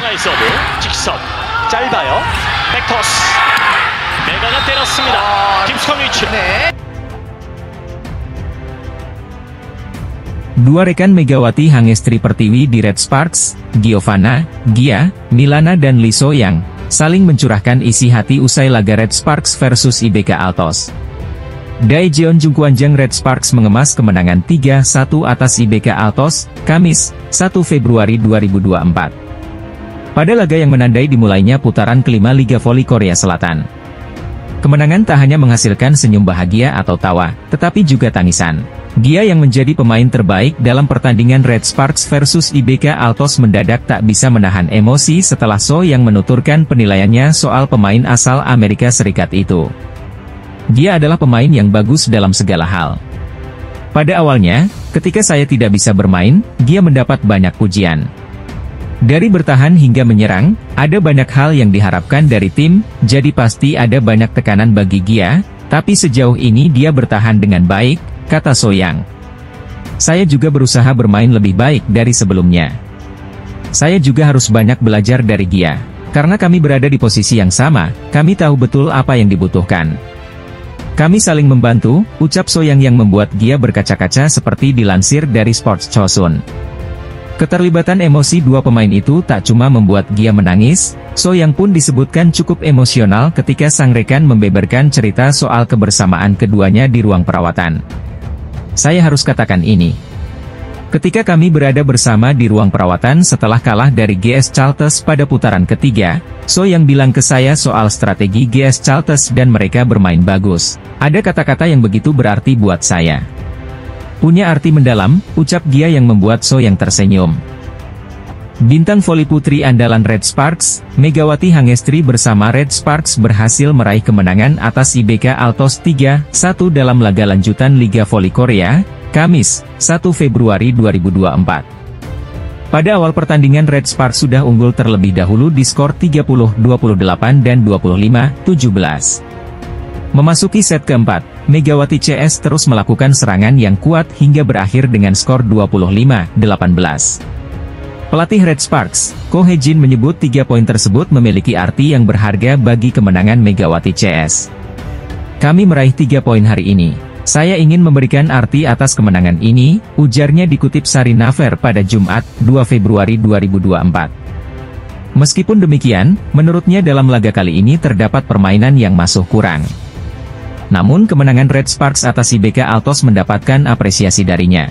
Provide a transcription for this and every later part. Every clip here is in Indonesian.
하나의 서브, 직선, 짧아요. 백토스. 메가가 때렸습니다. 김수광 위치. 네. Dua rekan Megawati Hangestri Pertiwi di Red Sparks, Giovanna, Gia, Milana dan Lee So-yang, saling mencurahkan isi hati usai laga Red Sparks versus IBK Altos. Daejeon Jungkwanjang Red Sparks mengemas kemenangan 3-1 atas IBK Altos, Kamis, 1 Februari 2024. Pada laga yang menandai dimulainya putaran kelima Liga Voli Korea Selatan. Kemenangan tak hanya menghasilkan senyum bahagia atau tawa, tetapi juga tangisan. Gia yang menjadi pemain terbaik dalam pertandingan Red Sparks versus IBK Altos mendadak tak bisa menahan emosi setelah So yang menuturkan penilaiannya soal pemain asal Amerika Serikat itu. Dia adalah pemain yang bagus dalam segala hal. Pada awalnya, ketika saya tidak bisa bermain, dia mendapat banyak pujian. Dari bertahan hingga menyerang, ada banyak hal yang diharapkan dari tim, jadi pasti ada banyak tekanan bagi Gia, tapi sejauh ini dia bertahan dengan baik, kata So-yang. Saya juga berusaha bermain lebih baik dari sebelumnya. Saya juga harus banyak belajar dari Gia. Karena kami berada di posisi yang sama, kami tahu betul apa yang dibutuhkan. Kami saling membantu, ucap So-yang membuat Gia berkaca-kaca seperti dilansir dari Sports Chosun. Keterlibatan emosi dua pemain itu tak cuma membuat Gia menangis, So-yang pun disebutkan cukup emosional ketika sang rekan membeberkan cerita soal kebersamaan keduanya di ruang perawatan. Saya harus katakan ini. Ketika kami berada bersama di ruang perawatan setelah kalah dari GS Chalters pada putaran ketiga, So-yang bilang ke saya soal strategi GS Chalters dan mereka bermain bagus. Ada kata-kata yang begitu berarti buat saya. Punya arti mendalam, ucap Gia yang membuat So-yang tersenyum. Bintang voli putri andalan Red Sparks, Megawati Hangestri bersama Red Sparks berhasil meraih kemenangan atas IBK Altos 3-1 dalam laga lanjutan Liga Voli Korea, Kamis, 1 Februari 2024. Pada awal pertandingan Red Sparks sudah unggul terlebih dahulu di skor 30-28 dan 25-17. Memasuki set keempat, Megawati CS terus melakukan serangan yang kuat hingga berakhir dengan skor 25-18. Pelatih Red Sparks, Ko Hye-jin menyebut 3 poin tersebut memiliki arti yang berharga bagi kemenangan Megawati CS. Kami meraih 3 poin hari ini. Saya ingin memberikan arti atas kemenangan ini, ujarnya dikutip Sari Naver pada Jumat, 2 Februari 2024. Meskipun demikian, menurutnya dalam laga kali ini terdapat permainan yang masuk kurang. Namun kemenangan Red Sparks atas IBK Altos mendapatkan apresiasi darinya.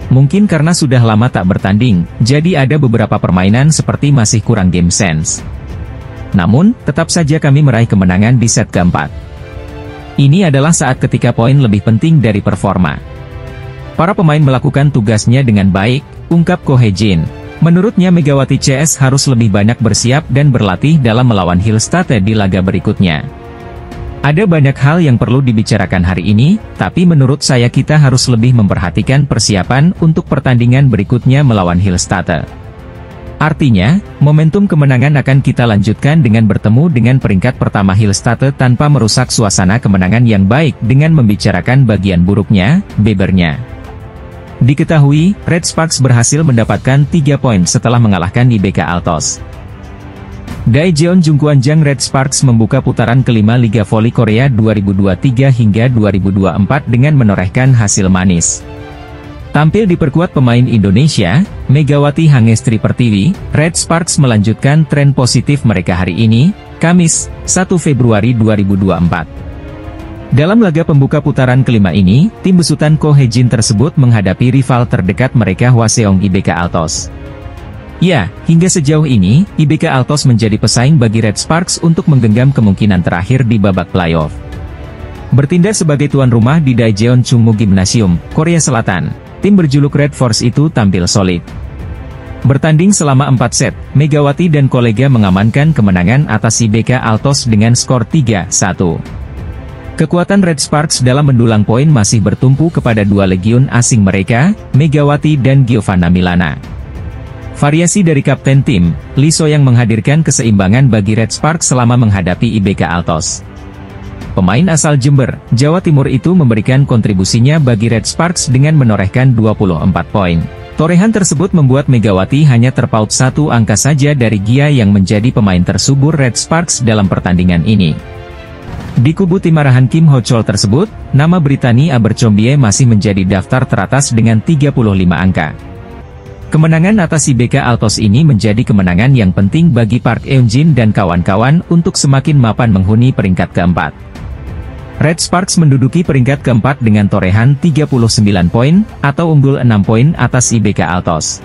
Mungkin karena sudah lama tak bertanding, jadi ada beberapa permainan seperti masih kurang game sense. Namun, tetap saja kami meraih kemenangan di set keempat. Ini adalah saat ketika poin lebih penting dari performa. Para pemain melakukan tugasnya dengan baik, ungkap Ko Hye-jin. Menurutnya Megawati CS harus lebih banyak bersiap dan berlatih dalam melawan Hillstate di laga berikutnya. Ada banyak hal yang perlu dibicarakan hari ini, tapi menurut saya kita harus lebih memperhatikan persiapan untuk pertandingan berikutnya melawan Hillstate. Artinya, momentum kemenangan akan kita lanjutkan dengan bertemu dengan peringkat pertama Hillstate tanpa merusak suasana kemenangan yang baik dengan membicarakan bagian buruknya, bebernya. Diketahui, Red Sparks berhasil mendapatkan 3 poin setelah mengalahkan IBK Altos. Daejeon Jungkwanjang Red Sparks membuka putaran kelima Liga Voli Korea 2023 hingga 2024 dengan menorehkan hasil manis. Tampil diperkuat pemain Indonesia, Megawati Hangestri Pertiwi, Red Sparks melanjutkan tren positif mereka hari ini, Kamis, 1 Februari 2024. Dalam laga pembuka putaran kelima ini, tim besutan Ko Hye-jin tersebut menghadapi rival terdekat mereka Hwaseong IBK Altos. Ya, hingga sejauh ini, IBK Altos menjadi pesaing bagi Red Sparks untuk menggenggam kemungkinan terakhir di babak playoff. Bertindak sebagai tuan rumah di Daejeon Chungmu Gymnasium, Korea Selatan, tim berjuluk Red Force itu tampil solid. Bertanding selama 4 set, Megawati dan kolega mengamankan kemenangan atas IBK Altos dengan skor 3-1. Kekuatan Red Sparks dalam mendulang poin masih bertumpu kepada dua legiun asing mereka, Megawati dan Giovanna Milana. Variasi dari kapten tim, Lee So-yang menghadirkan keseimbangan bagi Red Sparks selama menghadapi IBK Altos. Pemain asal Jember, Jawa Timur itu memberikan kontribusinya bagi Red Sparks dengan menorehkan 24 poin. Torehan tersebut membuat Megawati hanya terpaut 1 angka saja dari Gia yang menjadi pemain tersubur Red Sparks dalam pertandingan ini. Di kubu tim arahan Kim Ho Chol tersebut, nama Brittany Abercrombie masih menjadi daftar teratas dengan 35 angka. Kemenangan atas IBK Altos ini menjadi kemenangan yang penting bagi Park Eun-jin dan kawan-kawan untuk semakin mapan menghuni peringkat keempat. Red Sparks menduduki peringkat keempat dengan torehan 39 poin, atau unggul 6 poin atas IBK Altos.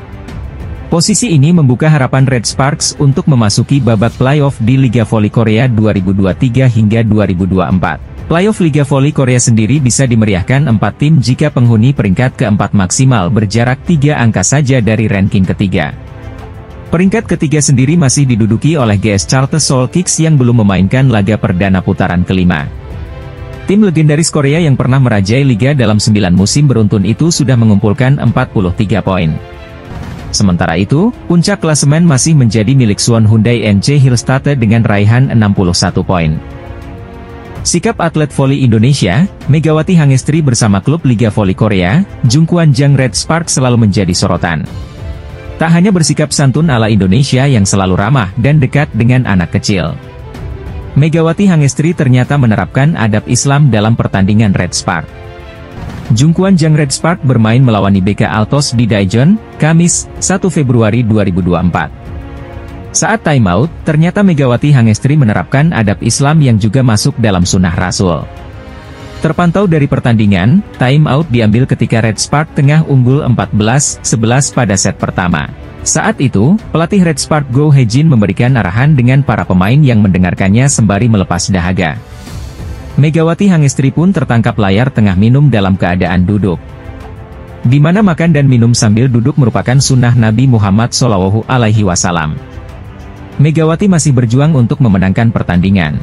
Posisi ini membuka harapan Red Sparks untuk memasuki babak playoff di Liga Voli Korea 2023 hingga 2024. Playoff Liga Voli Korea sendiri bisa dimeriahkan 4 tim jika penghuni peringkat keempat maksimal berjarak 3 angka saja dari ranking ketiga. Peringkat ketiga sendiri masih diduduki oleh GS Charter Seoul Kicks yang belum memainkan laga perdana putaran kelima. Tim legendaris Korea yang pernah merajai liga dalam 9 musim beruntun itu sudah mengumpulkan 43 poin. Sementara itu, puncak klasemen masih menjadi milik Suwon Hyundai NC Hillstatte dengan raihan 61 poin. Sikap atlet voli Indonesia, Megawati Hangestri bersama klub Liga Voli Korea, Jungkwanjang Red Sparks selalu menjadi sorotan. Tak hanya bersikap santun ala Indonesia yang selalu ramah dan dekat dengan anak kecil. Megawati Hangestri ternyata menerapkan adab Islam dalam pertandingan Red Spark. Jungkwanjang Red Spark bermain melawan IBK Altos di Daejeon, Kamis, 1 Februari 2024. Saat timeout, ternyata Megawati Hangestri menerapkan adab Islam yang juga masuk dalam sunnah Rasul. Terpantau dari pertandingan, timeout diambil ketika Red Spark tengah unggul 14-11 pada set pertama. Saat itu, pelatih Red Spark Go Hae-jin memberikan arahan dengan para pemain yang mendengarkannya sembari melepas dahaga. Megawati Hangestri pun tertangkap layar tengah minum dalam keadaan duduk. Di mana makan dan minum sambil duduk merupakan sunnah Nabi Muhammad SAW. Megawati masih berjuang untuk memenangkan pertandingan.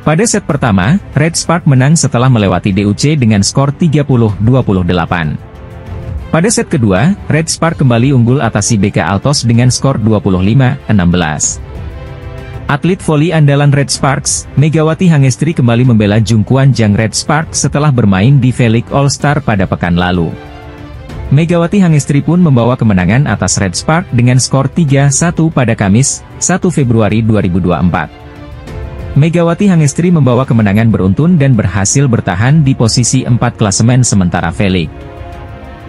Pada set pertama, Red Spark menang setelah melewati DUC dengan skor 30-28. Pada set kedua, Red Spark kembali unggul atas IBK Altos dengan skor 25-16. Atlet voli andalan Red Sparks, Megawati Hangestri kembali membela Jungkwanjang Red Spark setelah bermain di V-League All-Star pada pekan lalu. Megawati Hangestri pun membawa kemenangan atas Red Spark dengan skor 3-1 pada Kamis, 1 Februari 2024. Megawati Hangestri membawa kemenangan beruntun dan berhasil bertahan di posisi 4 klasemen sementara V-League.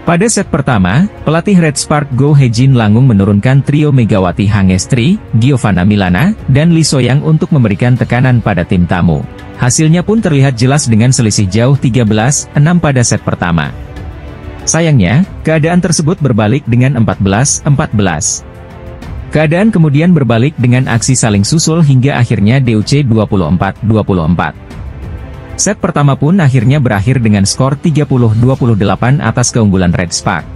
Pada set pertama, pelatih Red Spark Go Hae-jin langsung menurunkan trio Megawati Hangestri, Giovanna Milana, dan Lee So-young untuk memberikan tekanan pada tim tamu. Hasilnya pun terlihat jelas dengan selisih jauh 13-6 pada set pertama. Sayangnya, keadaan tersebut berbalik dengan 14-14. Keadaan kemudian berbalik dengan aksi saling susul hingga akhirnya DUC 24-24. Set pertama pun akhirnya berakhir dengan skor 30-28 atas keunggulan Red Spark.